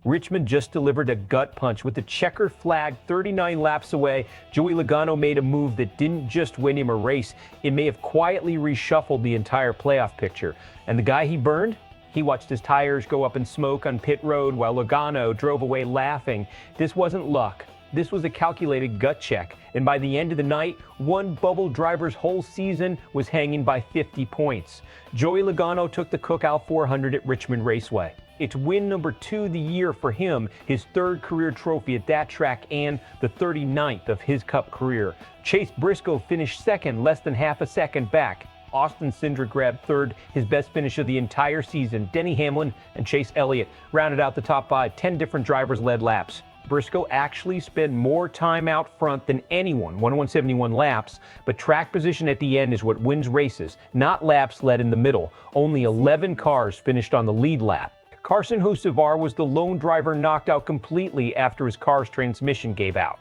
Richmond just delivered a gut punch with the checkered flag 39 laps away. Joey Logano made a move that didn't just win him a race. It may have quietly reshuffled the entire playoff picture. And the guy he burned? He watched his tires go up in smoke on pit road while Logano drove away laughing. This wasn't luck. This was a calculated gut check. And by the end of the night, one bubble driver's whole season was hanging by 50 points. Joey Logano took the Cookout 400 at Richmond Raceway. It's win number 2 the year for him, his 3rd career trophy at that track and the 39th of his Cup career. Chase Briscoe finished 2nd, less than half a second back. Austin Cindric grabbed 3rd, his best finish of the entire season. Denny Hamlin and Chase Elliott rounded out the top 5. 10 different drivers led laps. Briscoe actually spent more time out front than anyone, 171 laps, but track position at the end is what wins races, not laps led in the middle. Only 11 cars finished on the lead lap. Carson Hocevar was the lone driver knocked out completely after his car's transmission gave out.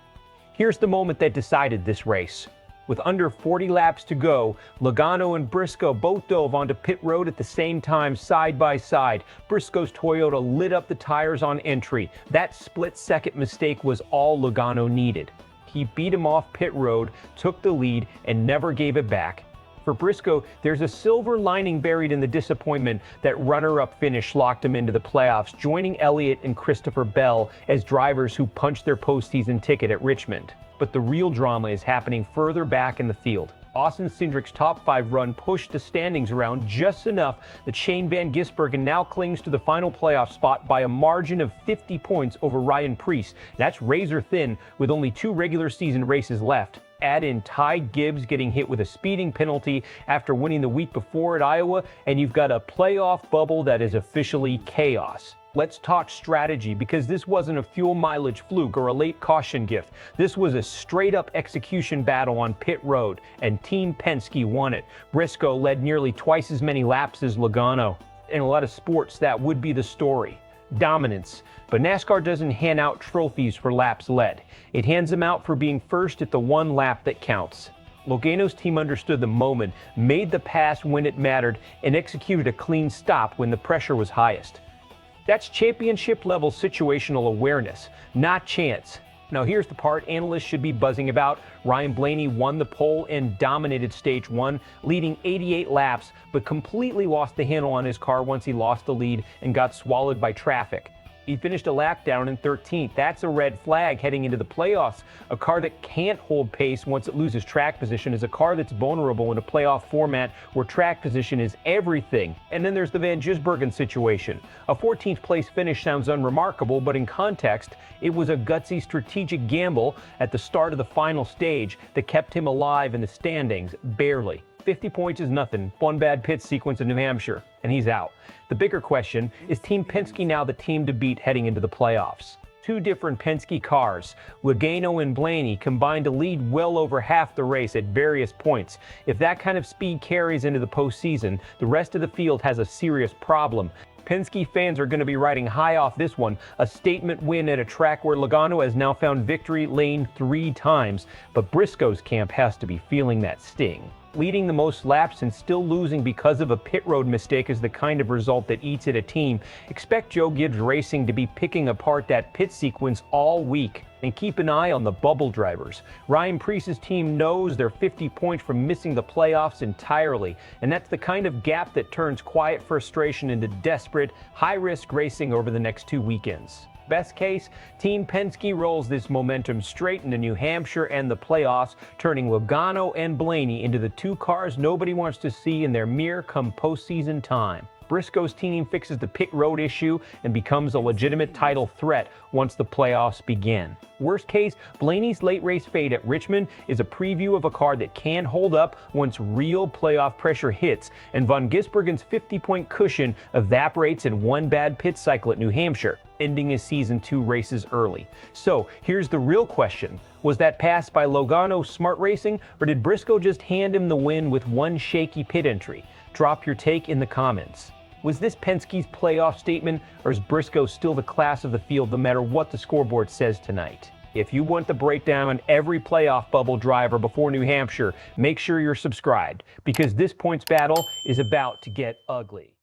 Here's the moment that decided this race. With under 40 laps to go, Logano and Briscoe both dove onto pit road at the same time, side by side. Briscoe's Toyota lit up the tires on entry. That split-second mistake was all Logano needed. He beat him off pit road, took the lead, and never gave it back. For Briscoe, there's a silver lining buried in the disappointment that runner-up finish locked him into the playoffs, joining Elliott and Christopher Bell as drivers who punched their postseason ticket at Richmond. But the real drama is happening further back in the field. Austin Cindric's top 5 run pushed the standings around just enough that Shane van Gisbergen now clings to the final playoff spot by a margin of 50 points over Ryan Preece. That's razor thin with only 2 regular season races left. Add in Ty Gibbs getting hit with a speeding penalty after winning the week before at Iowa, and you've got a playoff bubble that is officially chaos. Let's talk strategy, because this wasn't a fuel mileage fluke or a late caution gift. This was a straight-up execution battle on pit road, and Team Penske won it. Briscoe led nearly twice as many laps as Logano. In a lot of sports, that would be the story. Dominance. But NASCAR doesn't hand out trophies for laps led. It hands them out for being first at the one lap that counts. Logano's team understood the moment, made the pass when it mattered, and executed a clean stop when the pressure was highest. That's championship-level situational awareness, not chance. Now here's the part analysts should be buzzing about. Ryan Blaney won the pole and dominated stage 1, leading 88 laps, but completely lost the handle on his car once he lost the lead and got swallowed by traffic. He finished a lap down in 13th. That's a red flag heading into the playoffs. A car that can't hold pace once it loses track position is a car that's vulnerable in a playoff format where track position is everything. And then there's the Van Gisbergen situation. A 14th place finish sounds unremarkable, but in context, it was a gutsy strategic gamble at the start of the final stage that kept him alive in the standings, barely. 50 points is nothing. One bad pit sequence in New Hampshire, and he's out. The bigger question, is Team Penske now the team to beat heading into the playoffs? 2 different Penske cars, Logano and Blaney, combined to lead well over half the race at various points. If that kind of speed carries into the postseason, the rest of the field has a serious problem. Penske fans are going to be riding high off this one, a statement win at a track where Logano has now found victory lane 3 times, but Briscoe's camp has to be feeling that sting. Leading the most laps and still losing because of a pit road mistake is the kind of result that eats at a team. Expect Joe Gibbs Racing to be picking apart that pit sequence all week. And keep an eye on the bubble drivers. Ryan Preece's team knows they're 50 points from missing the playoffs entirely, and that's the kind of gap that turns quiet frustration into desperate, high-risk racing over the next 2 weekends. Best case, Team Penske rolls this momentum straight into New Hampshire and the playoffs, turning Logano and Blaney into the 2 cars nobody wants to see in their mirror come postseason time. Briscoe's team fixes the pit road issue and becomes a legitimate title threat once the playoffs begin. Worst case, Blaney's late race fade at Richmond is a preview of a car that can hold up once real playoff pressure hits, and Van Gisbergen's 50-point cushion evaporates in one bad pit cycle at New Hampshire, ending his season 2 races early. So here's the real question. Was that pass by Logano smart racing, or did Briscoe just hand him the win with one shaky pit entry? Drop your take in the comments. Was this Penske's playoff statement, or is Briscoe still the class of the field no matter what the scoreboard says tonight? If you want the breakdown on every playoff bubble driver before New Hampshire, make sure you're subscribed, because this points battle is about to get ugly.